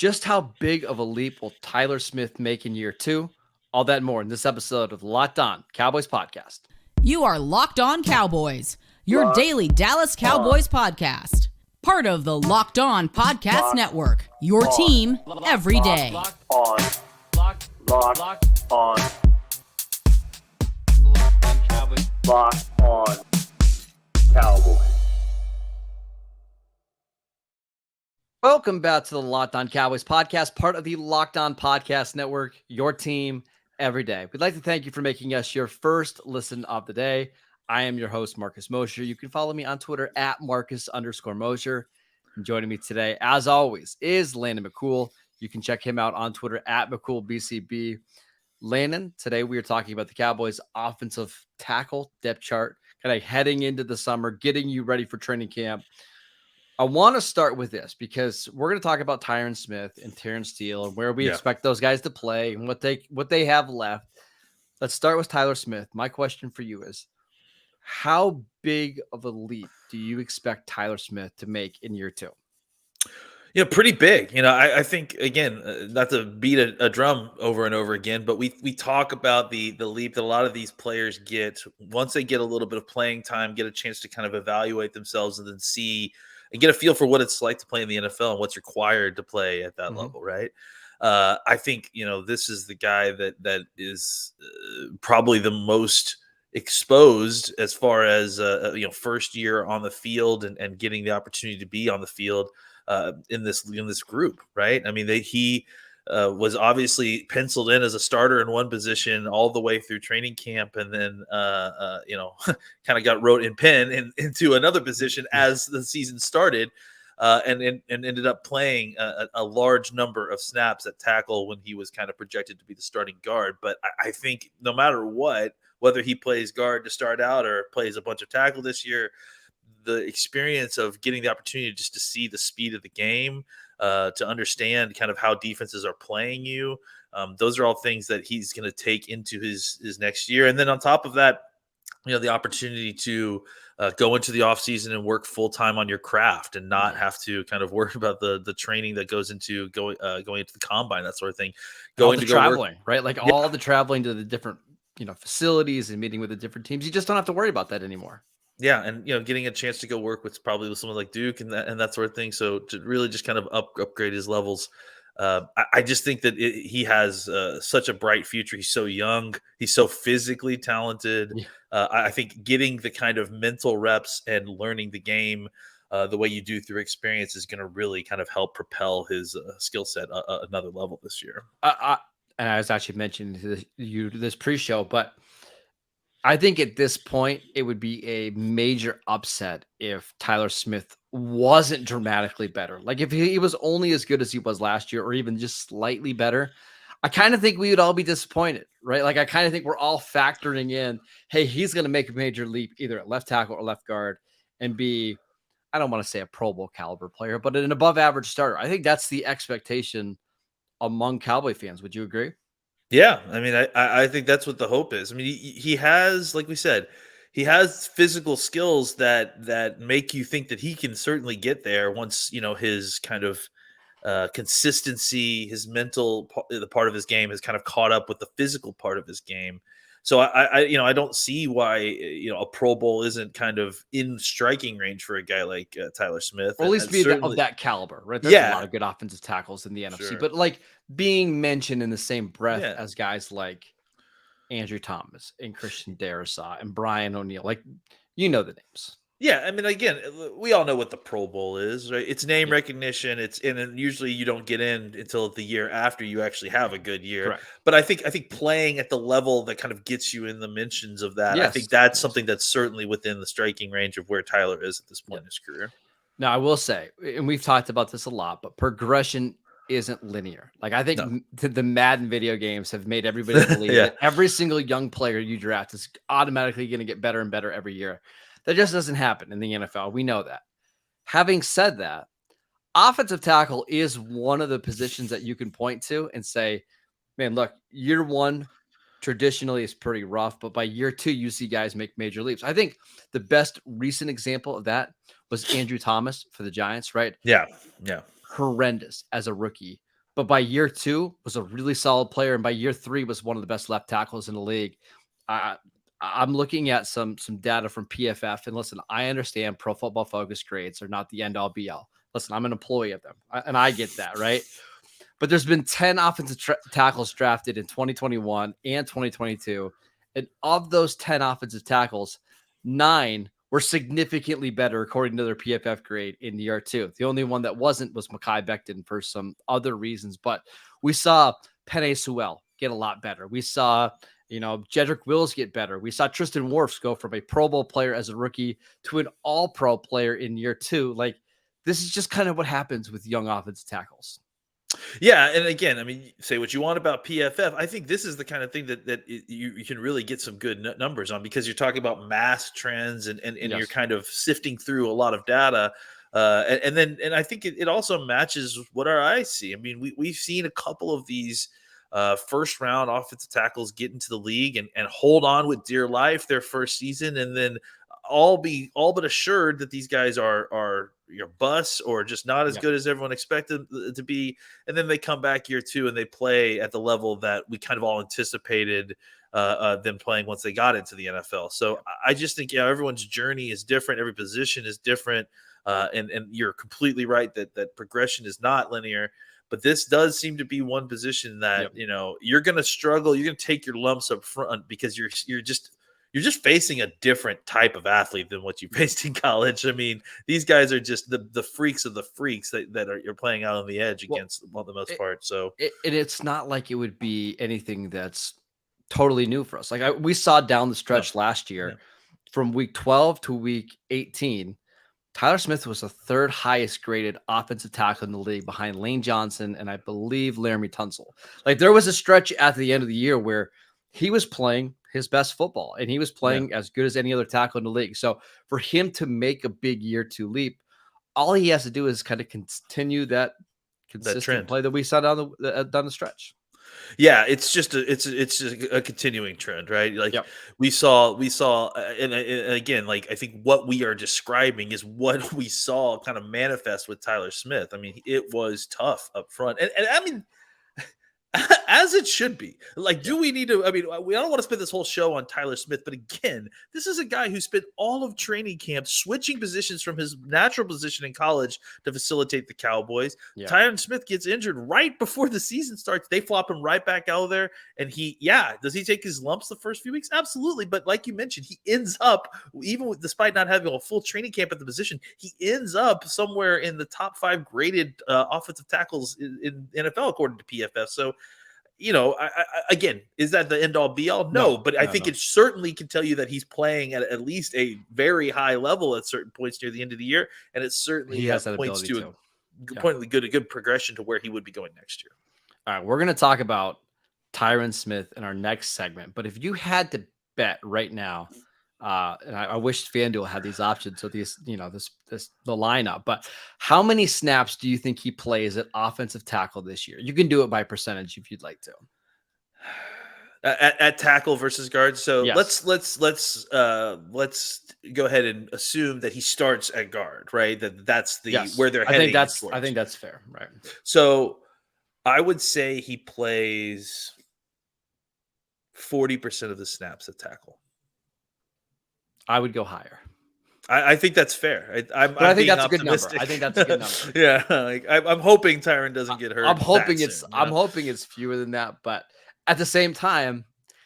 Just how big of a leap will Tyler Smith make in year 2? All that and more in this episode of the Locked On Cowboys podcast. You are Locked On Cowboys, your daily Dallas Cowboys podcast. Part of the Locked On Podcast Network, your team every day. Locked on Cowboys. Locked on Cowboys. Welcome back to the Locked On Cowboys podcast, part of the Locked On Podcast Network, your team every day. We'd like to thank you for making us your first listen of the day. I am your host, Marcus Mosher. You can follow me on Twitter at Marcus_Mosher. And joining me today, as always, is Landon McCool. You can check him out on Twitter at McCoolBCB. Landon, today we are talking about the Cowboys offensive tackle depth chart, kind of heading into the summer, getting you ready for training camp. I want to start with this because we're going to talk about Tyron Smith and Terence Steele and where we expect those guys to play and what they have left. Let's start with Tyler Smith. My question for you is, how big of a leap do you expect Tyler Smith to make in year 2? Yeah, pretty big. I think, again, not to beat a drum over and over again, but we talk about the leap that a lot of these players get once they get a little bit of playing time, get a chance to kind of evaluate themselves and then see and get a feel for what it's like to play in the NFL and what's required to play at that level, right? I think, this is the guy that is probably the most exposed as far as, first year on the field and getting the opportunity to be on the field in this group, right? I mean, he was obviously penciled in as a starter in one position all the way through training camp, and then kind of got wrote in pen into another position as the season started, and ended up playing a large number of snaps at tackle when he was kind of projected to be the starting guard. But I think no matter what, whether he plays guard to start out or plays a bunch of tackle this year, the experience of getting the opportunity just to see the speed of the game, to understand kind of how defenses are playing you. Those are all things that he's going to take into his next year. And then on top of that, the opportunity to go into the offseason and work full time on your craft and not have to kind of worry about the training that goes into going into the combine, that sort of thing. Going to traveling, right? Like all the traveling to the different, facilities and meeting with the different teams. You just don't have to worry about that anymore. Yeah, and getting a chance to go work with probably someone like Duke and that sort of thing. So to really just kind of upgrade his levels, I just think that he has such a bright future. He's so young. He's so physically talented. Yeah. I think getting the kind of mental reps and learning the game the way you do through experience is going to really kind of help propel his skill set another level this year. And I was actually mentioning to you this pre-show, but I think at this point, it would be a major upset if Tyler Smith wasn't dramatically better. Like if he was only as good as he was last year or even just slightly better, I kind of think we would all be disappointed, right? Like I kind of think we're all factoring in, hey, he's going to make a major leap either at left tackle or left guard and be, I don't want to say a Pro Bowl caliber player, but an above average starter. I think that's the expectation among Cowboy fans. Would you agree? Yeah, I mean, I think that's what the hope is. I mean, he has, like we said, he has physical skills that make you think that he can certainly get there once his kind of consistency, his mental the part of his game has kind of caught up with the physical part of his game. So I don't see why a Pro Bowl isn't kind of in striking range for a guy like Tyler Smith, or at least be of that caliber, right? There's a lot of good offensive tackles in the NFC, but like being mentioned in the same breath as guys like Andrew Thomas and Christian Darrisaw and Brian O'Neill, like the names. Yeah, I mean, again, we all know what the Pro Bowl is, right? It's name recognition. And usually you don't get in until the year after you actually have a good year. Correct. But I think playing at the level that kind of gets you in the mentions of that, I think that's something that's certainly within the striking range of where Tyler is at this point in his career. Now, I will say, and we've talked about this a lot, but progression isn't linear. Like I think the Madden video games have made everybody believe that every single young player you draft is automatically going to get better and better every year. That just doesn't happen in the NFL. We know that. Having said that, offensive tackle is one of the positions that you can point to and say, man, look, year 1 traditionally is pretty rough, but by year 2, you see guys make major leaps. I think the best recent example of that was Andrew Thomas for the Giants, right? Yeah. Horrendous as a rookie. but by year 2 was a really solid player. And by year 3 was one of the best left tackles in the league. I'm looking at some data from PFF, and listen, I understand Pro Football Focus grades are not the end all be all. Listen, I'm an employee of them, and I get that, right? But there's been 10 offensive tackles drafted in 2021 and 2022, and of those 10 offensive tackles, 9 were significantly better according to their PFF grade in year 2. The only one that wasn't was Mekhi Becton for some other reasons, but we saw Penei Sewell get a lot better. We saw Jedrick Wills get better. We saw Tristan Wirfs go from a Pro Bowl player as a rookie to an all-pro player in year 2. Like, this is just kind of what happens with young offensive tackles. Yeah, and again, I mean, say what you want about PFF. I think this is the kind of thing that you can really get some good numbers on, because you're talking about mass trends and yes. You're kind of sifting through a lot of data. And I think it also matches what our eyes see. I mean, we've seen a couple of these first round offensive tackles get into the league and hold on with dear life their first season, and then all but assured that these guys are busts or just not as good as everyone expected to be. And then they come back year 2 and they play at the level that we kind of all anticipated them playing once they got into the NFL. So I just think, everyone's journey is different. Every position is different. And you're completely right that progression is not linear. But this does seem to be one position that, you're going to struggle. You're going to take your lumps up front because you're just facing a different type of athlete than what you faced in college. I mean, these guys are just the freaks of the freaks that you're playing out on the edge against for the most part. So it's not like it would be anything that's totally new for us. Like we saw down the stretch last year from week 12 to week 18, Tyler Smith was the 3rd highest graded offensive tackle in the league behind Lane Johnson and I believe Laramie Tunsil. Like, there was a stretch at the end of the year where he was playing his best football and he was playing as good as any other tackle in the league. So for him to make a big year 2 leap, all he has to do is kind of continue that consistent play that we saw down the stretch. Yeah, it's just a continuing trend, right? Like we saw, and again, like I think what we are describing is what we saw kind of manifest with Tyler Smith. I mean, it was tough up front, and I mean, as it should be. Like, do we need to? I mean, I don't want to spend this whole show on Tyler Smith, but again, this is a guy who spent all of training camp switching positions from his natural position in college to facilitate the Cowboys. Tyron Smith gets injured right before the season starts. They flop him right back out there, and does he take his lumps the first few weeks? Absolutely, but like you mentioned, he ends up, despite not having a full training camp at the position, he ends up somewhere in the top 5 graded offensive tackles in NFL according to PFF. So, again, is that the end all be all? No, but I think it certainly can tell you that he's playing at least a very high level at certain points near the end of the year. And it certainly points to a good progression to where he would be going next year. All right. We're going to talk about Tyron Smith in our next segment, but if you had to bet right now, and I wish FanDuel had these options. So the lineup, but how many snaps do you think he plays at offensive tackle this year? You can do it by percentage if you'd like to. At tackle versus guard. So let's go ahead and assume that he starts at guard, right? That's where they're heading. I think that's fair, right? So I would say he plays 40% of the snaps at tackle. I would go higher. I think that's fair. I think that's a good number. I think that's a good number. Yeah, I'm hoping Tyron doesn't get hurt. I'm hoping it's fewer than that, but at the same time,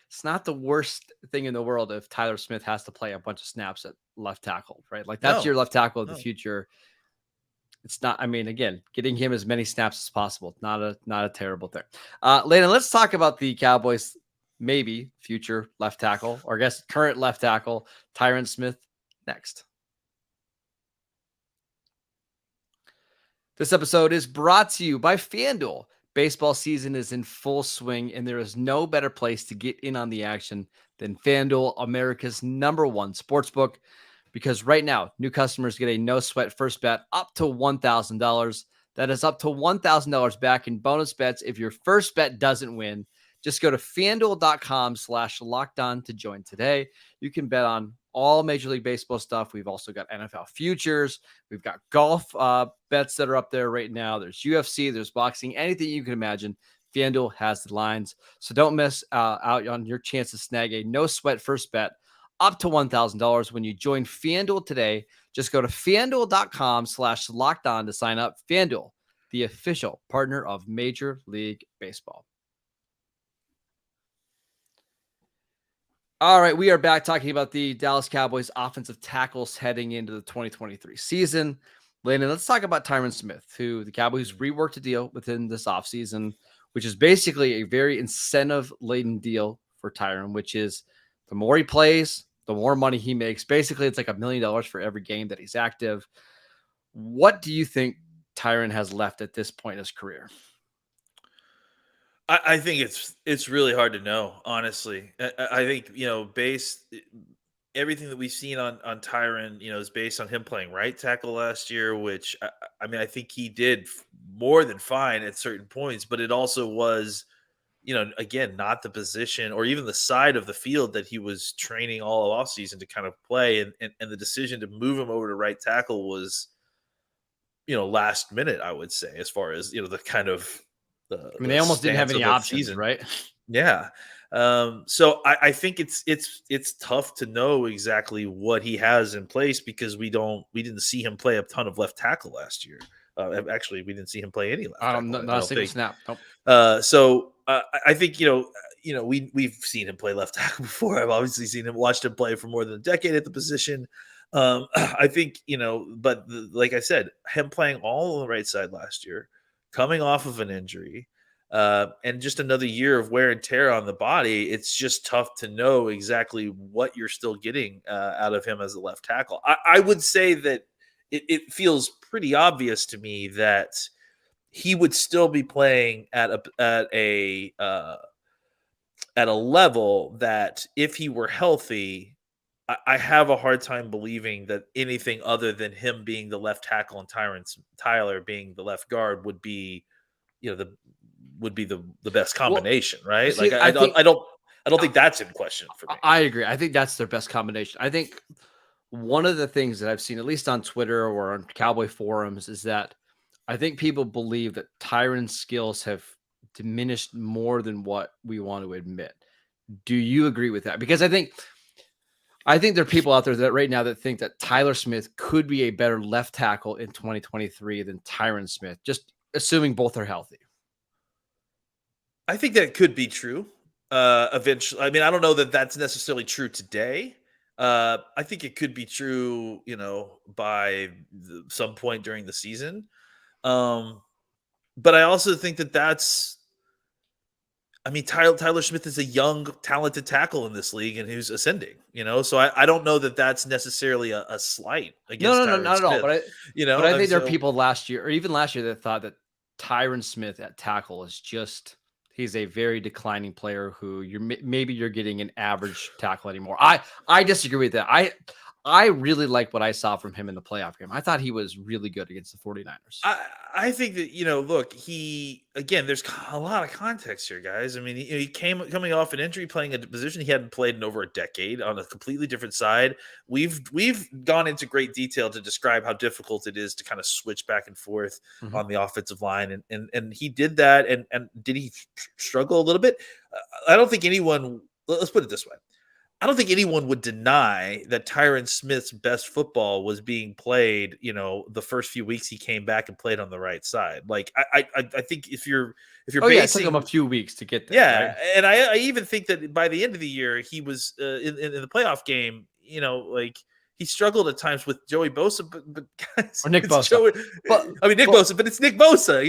it's not the worst thing in the world if Tyler Smith has to play a bunch of snaps at left tackle, right? Like that's your left tackle of the future. It's not. I mean, again, getting him as many snaps as possible, not a terrible thing. Landon, let's talk about the Cowboys. Maybe future left tackle, or I guess current left tackle, Tyron Smith, next. This episode is brought to you by FanDuel. Baseball season is in full swing, and there is no better place to get in on the action than FanDuel, America's #1 sportsbook. Because right now, new customers get a no-sweat first bet up to $1,000. That is up to $1,000 back in bonus bets if your first bet doesn't win. Just go to FanDuel.com/lockedon to join today. You can bet on all Major League Baseball stuff. We've also got NFL futures. We've got golf bets that are up there right now. There's UFC, there's boxing, anything you can imagine. FanDuel has the lines. So don't miss out on your chance to snag a no sweat first bet up to $1,000 when you join FanDuel today. Just go to FanDuel.com/lockedon to sign up. FanDuel, the official partner of Major League Baseball. All right, we are back talking about the Dallas Cowboys offensive tackles heading into the 2023 season. Landon, let's talk about Tyron Smith, who the Cowboys reworked a deal within this offseason, which is basically a very incentive-laden deal for Tyron, which is the more he plays, the more money he makes. Basically, it's like $1 million for every game that he's active. What do you think Tyron has left at this point in his career? I think it's really hard to know, honestly. I think, everything that we've seen on Tyron, is based on him playing right tackle last year, which I think he did more than fine at certain points, but it also was, again, not the position or even the side of the field that he was training all off season to kind of play. And the decision to move him over to right tackle was, last minute, I would say, as far as, the kind of, they almost didn't have any options, right? Yeah. So I think it's tough to know exactly what he has in place because we didn't see him play a ton of left tackle last year. Actually, we didn't see him play any left tackle. Not a single snap. Nope. So I think we've seen him play left tackle before. I've obviously watched him play for more than a decade at the position. I think but like I said, him playing all on the right side last year, coming off of an injury, and just another year of wear and tear on the body, it's just tough to know exactly what you're still getting out of him as a left tackle. I would say that it feels pretty obvious to me that he would still be playing at a level that if he were healthy, I have a hard time believing that anything other than him being the left tackle and Tyler being the left guard would be, the best combination, right? See, I don't think that's in question for me. I agree. I think that's their best combination. I think one of the things that I've seen, at least on Twitter or on Cowboy forums, is that I think people believe that Tyron's skills have diminished more than what we want to admit. Do you agree with that? Because I think there are people out there that right now that think that Tyler Smith could be a better left tackle in 2023 than Tyron Smith, just assuming both are healthy. I think that could be true. Eventually, I don't know that that's necessarily true today. I think it could be true, by some point during the season. But I also think that's. Tyler Smith is a young, talented tackle in this league, and who's ascending. So I don't know that that's necessarily a slight against. No, not Smith. at all. But I think there are people last year, or even last year, that thought that Tyron Smith at tackle is he's a very declining player who maybe you're getting an average tackle anymore. I disagree with that. I really like what I saw from him in the playoff game. I thought he was really good against the 49ers. I think that, look, there's a lot of context here, guys. He coming off an injury, playing a position he hadn't played in over a decade on a completely different side. We've gone into great detail to describe how difficult it is to kind of switch back and forth on the offensive line. And he did that. And did he struggle a little bit? I don't think anyone, let's put it this way. I don't think anyone would deny that Tyron Smith's best football was being played, the first few weeks he came back and played on the right side. Like I think if you're basing, it took him a few weeks to get there. Yeah, right? and I even think that by the end of the year he was in the playoff game. He struggled at times with Joey Bosa, but guys, or Nick Bosa. Nick Bosa, but it's Nick Bosa.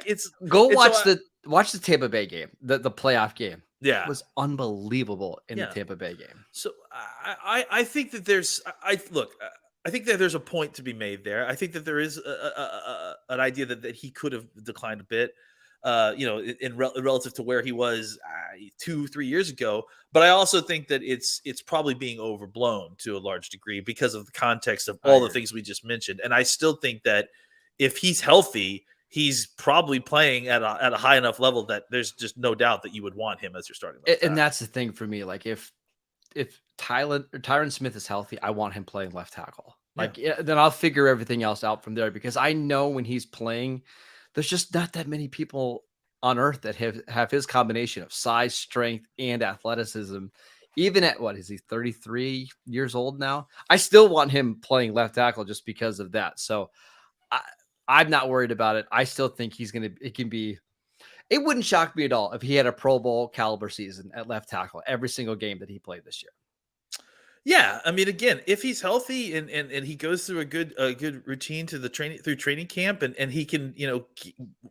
It's watch the Tampa Bay game, the playoff game. Yeah, it was unbelievable in the Tampa Bay game. So I think that I think that there's a point to be made there. I think that there is an idea that he could have declined a bit, relative to where he was 2-3 years ago. But I also think that it's probably being overblown to a large degree because of the context of all the things we just mentioned. And I still think that if he's healthy, he's probably playing at a high enough level that there's just no doubt that you would want him as your starting left tackle. And that's the thing for me. Like if Tyron Smith is healthy, I want him playing left tackle. Yeah. Then I'll figure everything else out from there, because I know when he's playing, there's just not that many people on earth that have his combination of size, strength, and athleticism. Even at what is he, 33 years old now? I still want him playing left tackle just because of that. So I'm not worried about it. I still think it wouldn't shock me at all if he had a Pro Bowl caliber season at left tackle every single game that he played this year. Yeah, I mean, again, if he's healthy and he goes through a good routine through training camp, and he can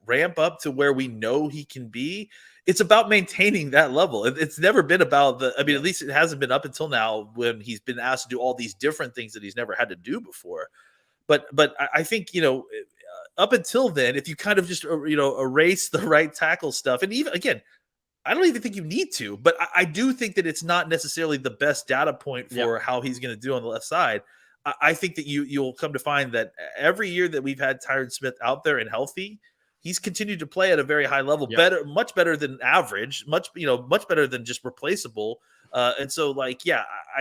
ramp up to where we know he can be, it's about maintaining that level. It's never been about at least it hasn't been up until now, when he's been asked to do all these different things that he's never had to do before. But I think up until then, if you kind of just erase the right tackle stuff, and even again, I don't even think you need to, but I do think that it's not necessarily the best data point for how he's going to do on the left side. I think that you'll come to find that every year that we've had Tyron Smith out there and healthy, he's continued to play at a very high level, much better than average, much better than just replaceable. And so, I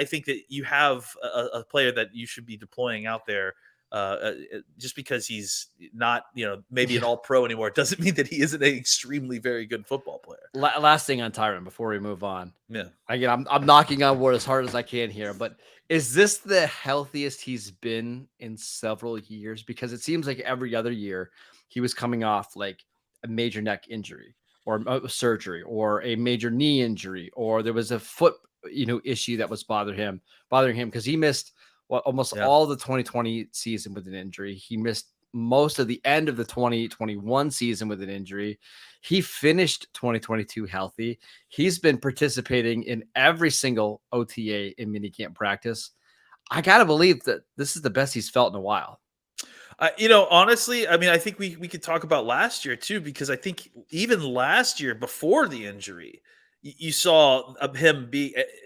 think that you have a player that you should be deploying out there. Just because he's not, maybe an all pro anymore, doesn't mean that he isn't an extremely very good football player. Last thing on Tyron before we move on. Yeah. Again, I'm knocking on wood as hard as I can here, but is this the healthiest he's been in several years? Because it seems like every other year he was coming off like a major neck injury or surgery or a major knee injury, or there was a foot, issue that was bothering him because he missed almost all the 2020 season with an injury. He missed most of the end of the 2021 season with an injury. He finished 2022 healthy. He's been participating in every single OTA in minicamp practice. I got to believe that this is the best he's felt in a while. Honestly, I think we could talk about last year too, because I think even last year before the injury, you saw him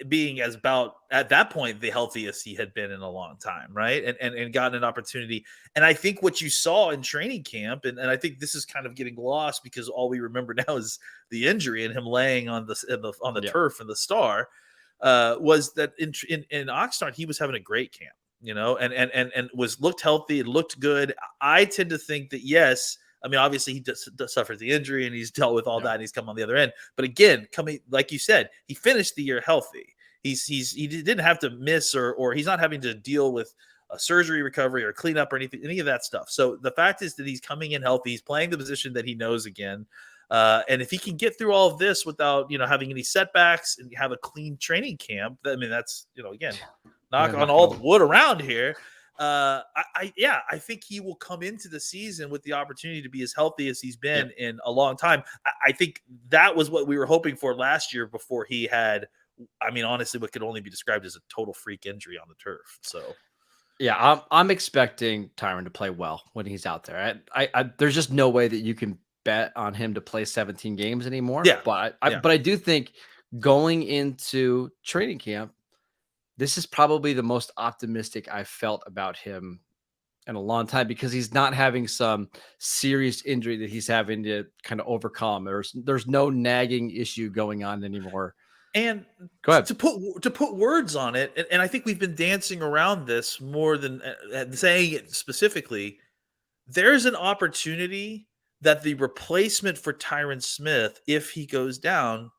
being as about at that point the healthiest he had been in a long time, right? And gotten an opportunity. And I think what you saw in training camp, and I think this is kind of getting lost because all we remember now is the injury and him laying on the turf in the Star, was that in Oxnard he was having a great camp, and looked healthy, it looked good. I tend to think that yes. Obviously he does suffer the injury and he's dealt with all that and he's come on the other end. But again, like you said, he finished the year healthy. He didn't have to miss or he's not having to deal with a surgery recovery or cleanup or any of that stuff. So the fact is that he's coming in healthy. He's playing the position that he knows again. And if he can get through all of this without, having any setbacks and have a clean training camp, that's, again, knock on all the wood around here. I think he will come into the season with the opportunity to be as healthy as he's been in a long time. I think that was what we were hoping for last year before he had, honestly, what could only be described as a total freak injury on the turf. So, yeah, I'm expecting Tyron to play well when he's out there. There's just no way that you can bet on him to play 17 games anymore. Yeah, but I do think going into training camp, this is probably the most optimistic I've felt about him in a long time, because he's not having some serious injury that he's having to kind of overcome. There's no nagging issue going on anymore. And go ahead. To put words on it, and I think we've been dancing around this more than saying it specifically, there's an opportunity that the replacement for Tyron Smith, if he goes down,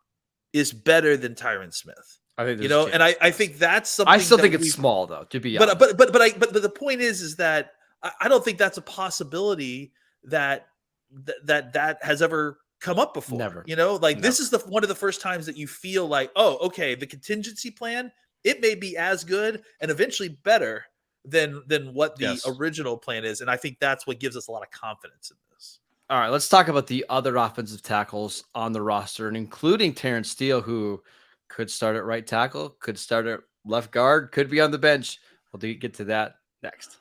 is better than Tyron Smith. I think and I think that's something. I still think it's small though, to be honest. But the point is that I don't think that's a possibility that has ever come up before. Never. This is one of the first times that you feel like, oh, okay, the contingency plan, it may be as good and eventually better than what the original plan is, and I think that's what gives us a lot of confidence in this. All right, let's talk about the other offensive tackles on the roster, and including Terence Steele, who could start at right tackle, could start at left guard, could be on the bench. We'll get to that next.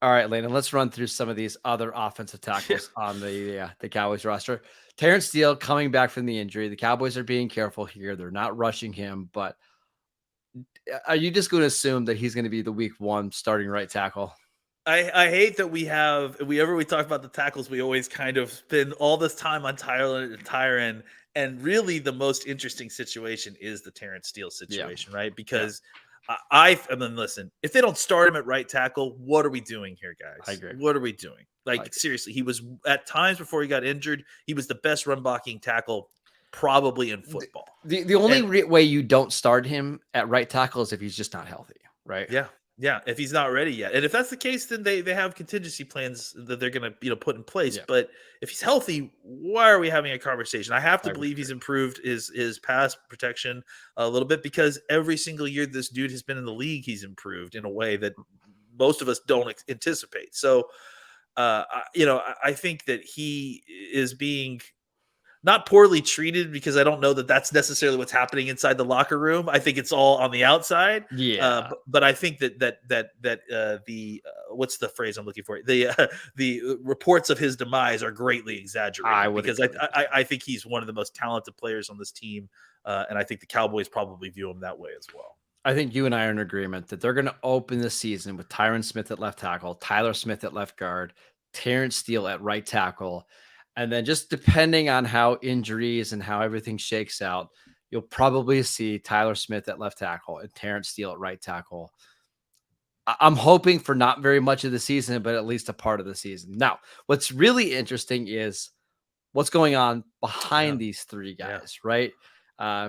All right, Landon, let's run through some of these other offensive tackles on the Cowboys roster. Terence Steele coming back from the injury. The Cowboys are being careful here. They're not rushing him, but are you just going to assume that he's going to be the week 1 starting right tackle? I hate that we talk about the tackles, we always kind of spend all this time on Tyron, and really the most interesting situation is the Terence Steele Yeah. situation, right? Because I mean, listen, if they don't start him at right tackle, what are we doing here, guys? I agree. What are we doing? Like seriously, he was at times before he got injured, he was the best run blocking tackle probably in football. The only way you don't start him at right tackle is if he's just not healthy, right? Yeah. Yeah, if he's not ready yet. And if that's the case, then they have contingency plans that they're going to put in place. Yeah. But if he's healthy, why are we having a conversation? I have to believe he's improved his pass protection a little bit, because every single year this dude has been in the league, he's improved in a way that most of us don't anticipate. So, I think that he is being not poorly treated, because I don't know that that's necessarily what's happening inside the locker room. I think it's all on the outside. Yeah. But I think that the what's the phrase I'm looking for? The reports of his demise are greatly exaggerated, because I think he's one of the most talented players on this team, and I think the Cowboys probably view him that way as well. I think you and I are in agreement that they're going to open the season with Tyron Smith at left tackle, Tyler Smith at left guard, Terence Steele at right tackle. And then just depending on how injuries and how everything shakes out, you'll probably see Tyler Smith at left tackle and Terence Steele at right tackle. I'm hoping for not very much of the season, but at least a part of the season. Now, what's really interesting is what's going on behind these three guys, right?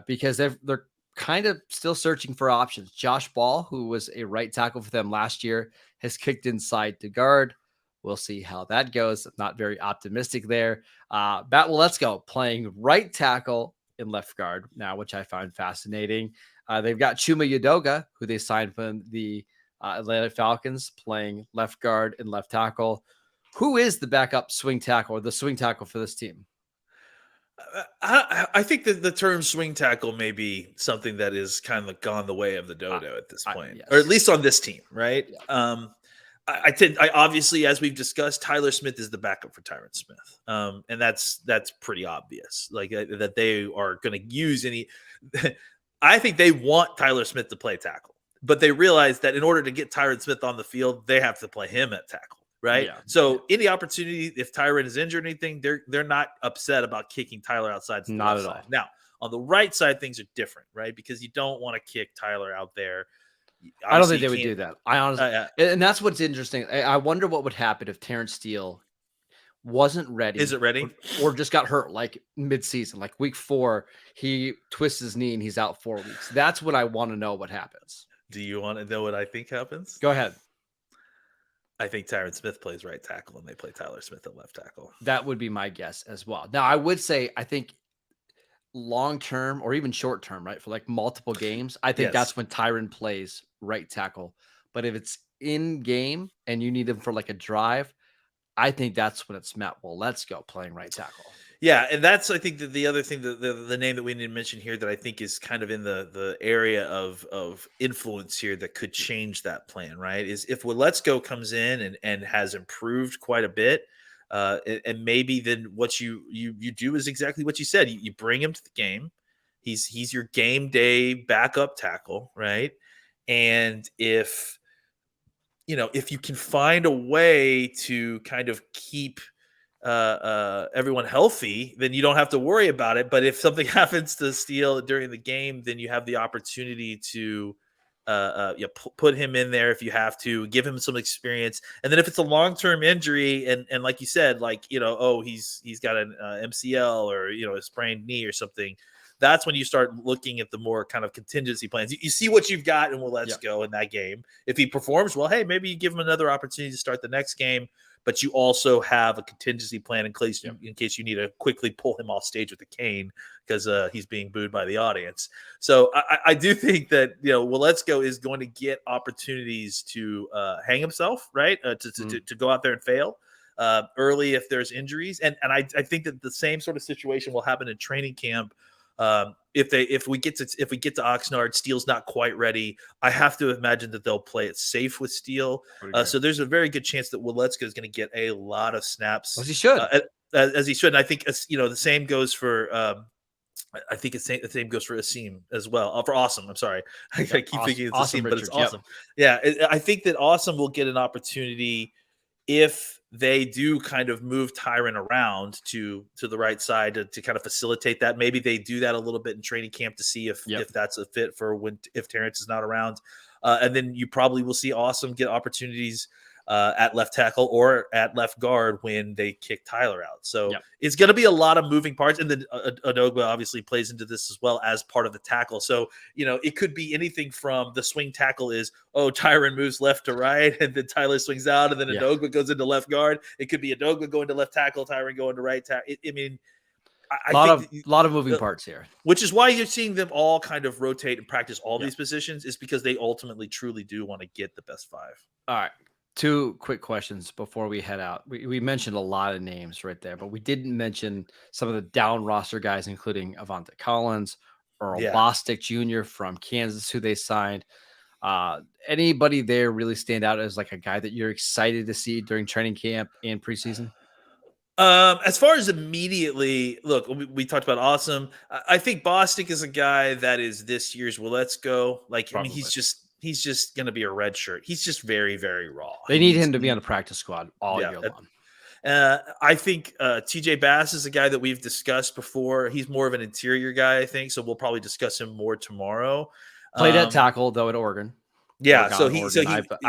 Because they're kind of still searching for options. Josh Ball, who was a right tackle for them last year, has kicked inside to guard. We'll see how that goes. I'm not very optimistic there. Let's go playing right tackle and left guard now, which I find fascinating. They've got Chuma Yadoga, who they signed from the Atlanta Falcons, playing left guard and left tackle. Who is the backup swing tackle or the swing tackle for this team? I think that the term swing tackle may be something that is kind of gone the way of the dodo at this point, yes. or at least on this team, right? Yeah. I obviously, as we've discussed, Tyler Smith is the backup for Tyron Smith, and that's pretty obvious. Like that they are going to use any. I think they want Tyler Smith to play tackle, but they realize that in order to get Tyron Smith on the field, they have to play him at tackle, right? Yeah. So any opportunity, if Tyron is injured or anything, they're not upset about kicking Tyler outside. Not at all. Now on the right side, things are different, right? Because you don't want to kick Tyler out there. I don't think they would do that. I honestly, and that's what's interesting. I wonder what would happen if Terence Steele wasn't ready. Is it ready? Or just got hurt like mid-season, like week 4, he twists his knee and he's out 4 weeks. That's what I want to know what happens. Do you want to know what I think happens? Go ahead. I think Tyron Smith plays right tackle and they play Tyler Smith at left tackle. That would be my guess as well. Now, I would say, I think long-term or even short-term, right? For like multiple games, I think that's when Tyron plays right tackle. But if it's in game and you need him for like a drive, I think that's when it's Matt. Well, let's go playing right tackle. Yeah, and that's, I think, the other thing, the name that we need to mention here that I think is kind of in the area of influence here that could change that plan, right? Is if Let's Go comes in and has improved quite a bit, and maybe then what you do is exactly what you said. You bring him to the game. He's your game day backup tackle, right? And if you can find a way to kind of keep everyone healthy, then you don't have to worry about it. But if something happens to Steele during the game, then you have the opportunity to put him in there if you have to, give him some experience. And then if it's a long-term injury and like you said, like, he's got an MCL or, a sprained knee or something, that's when you start looking at the more kind of contingency plans. You see what you've got and let's go in that game. If he performs well, hey, maybe you give him another opportunity to start the next game, but you also have a contingency plan in case you need to quickly pull him off stage with a cane because he's being booed by the audience. So I do think that, Let's Go is going to get opportunities to hang himself, right? To go out there and fail early if there's injuries. And I think that the same sort of situation will happen in training camp. If we get to Oxnard, Steele's not quite ready. I have to imagine that they'll play it safe with Steele. So there's a very good chance that Let's Go is going to get a lot of snaps. As he should. As he should. And I think, the same goes for I think the same goes for Asim as well. For Awesome, I'm sorry. I keep thinking it's Awesome Asim, but it's Richards. Yep. Awesome. Yeah, I think that Awesome will get an opportunity if they do kind of move Tyron around to the right side to kind of facilitate that. Maybe they do that a little bit in training camp to see if that's a fit for if Terence is not around. And then you probably will see Awesome get opportunities at left tackle or at left guard when they kick Tyler out. So it's going to be a lot of moving parts. And then Adogba obviously plays into this as well as part of the tackle. So, it could be anything from the swing tackle is, Tyron moves left to right, and then Tyler swings out, and then Adogba goes into left guard. It could be Adogba going to left tackle, Tyron going to right tackle. A lot of moving parts here, which is why you're seeing them all kind of rotate and practice all these positions, is because they ultimately truly do want to get the best 5. All right. 2 quick questions before we head out. We mentioned a lot of names right there, but we didn't mention some of the down roster guys, including Avante Collins, Earl Bostic Jr. from Kansas, who they signed. Anybody there really stand out as like a guy that you're excited to see during training camp and preseason? As far as immediately, look, we talked about Awesome. I think Bostic is a guy that is this year's let's go. Like, probably. I mean, he's just going to be a red shirt. He's just very, very raw. They need him to be on the practice squad all year long. I think TJ Bass is a guy that we've discussed before. He's more of an interior guy, I think. So we'll probably discuss him more tomorrow. Played at tackle though at Oregon. Yeah. I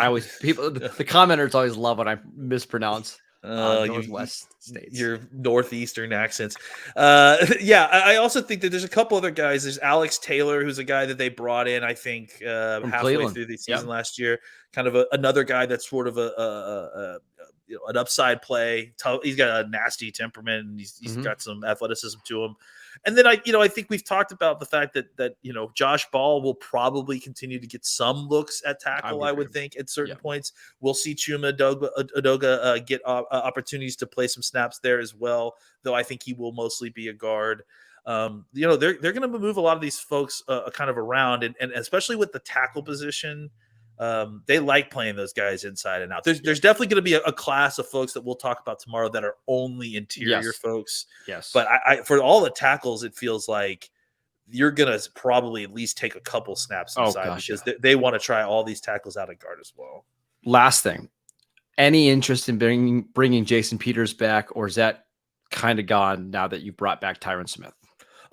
always the commenters always love when I mispronounce Northwest states. Your Northeastern accents. I also think that there's a couple other guys. There's Alex Taylor, who's a guy that they brought in, I think, halfway through the season last year. Kind of another guy that's sort of an upside play. He's got a nasty temperament, and he's got some athleticism to him. And then I think we've talked about the fact that Josh Ball will probably continue to get some looks at tackle. I would think at certain points we'll see Chuma Adoga get opportunities to play some snaps there as well. Though I think he will mostly be a guard. They're going to move a lot of these folks kind of around, and especially with the tackle position. They like playing those guys inside and out. There's definitely going to be a class of folks that we'll talk about tomorrow that are only interior folks. Yes. But I for all the tackles, it feels like you're going to probably at least take a couple snaps inside because they want to try all these tackles out of guard as well. Last thing, any interest in bringing Jason Peters back, or is that kind of gone now that you brought back Tyron Smith?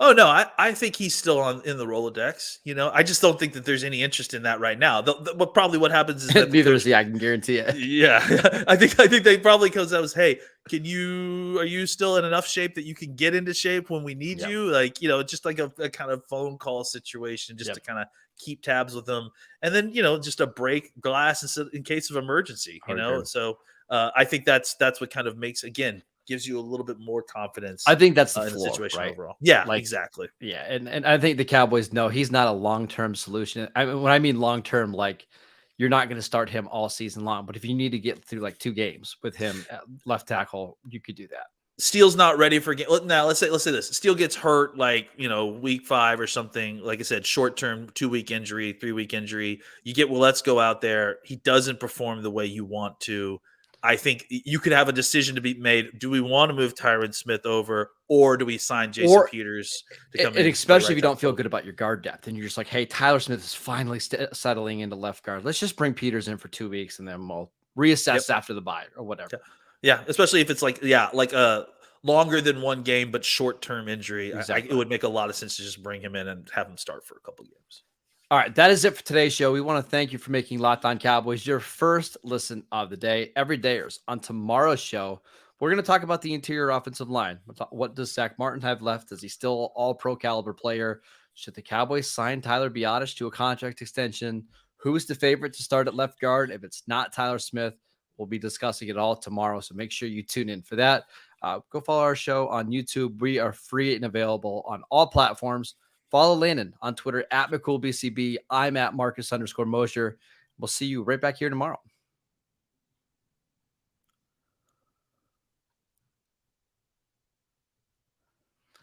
Oh, no, I think he's still in the Rolodex. I just don't think that there's any interest in that right now. What happens is that neither is he. I can guarantee it. Yeah, I think they probably comes out as, hey, are you still in enough shape that you can get into shape when we need you? Like, just like a kind of phone call situation, just to kind of keep tabs with them, and then just a break glass in case of emergency. So I think that's what kind of gives you a little bit more confidence. I think that's the in the situation right? overall. Yeah, exactly. Yeah, and I think the Cowboys know he's not a long-term solution. When I mean long-term, like you're not going to start him all season long, but if you need to get through like 2 games with him at left tackle, you could do that. Steele's not ready for game. Now let's say this. Steele gets hurt week 5 or something. Like I said, short-term 2-week injury, 3-week injury. You get let's go out there. He doesn't perform the way you want to. I think you could have a decision to be made. Do we want to move Tyron Smith over, or do we sign Jason Peters to come in? And especially if you don't feel good about your guard depth, and you're just like, hey, Tyler Smith is finally settling into left guard. Let's just bring Peters in for 2 weeks, and then we'll reassess after the bye or whatever. Yeah, especially if it's like a longer than 1 game but short-term injury. Exactly. It would make a lot of sense to just bring him in and have him start for a couple games. All right, that is it for today's show. We want to thank you for making Locked On Cowboys your first listen of the day. Every dayers. On tomorrow's show, we're going to talk about the interior offensive line. What does Zach Martin have left? Is he still all-pro caliber player? Should the Cowboys sign Tyler Biadasz to a contract extension? Who's the favorite to start at left guard? If it's not Tyler Smith, we'll be discussing it all tomorrow, so make sure you tune in for that. Go follow our show on YouTube. We are free and available on all platforms. Follow Landon on Twitter at McCoolBCB. I'm at Marcus_Mosher. We'll see you right back here tomorrow.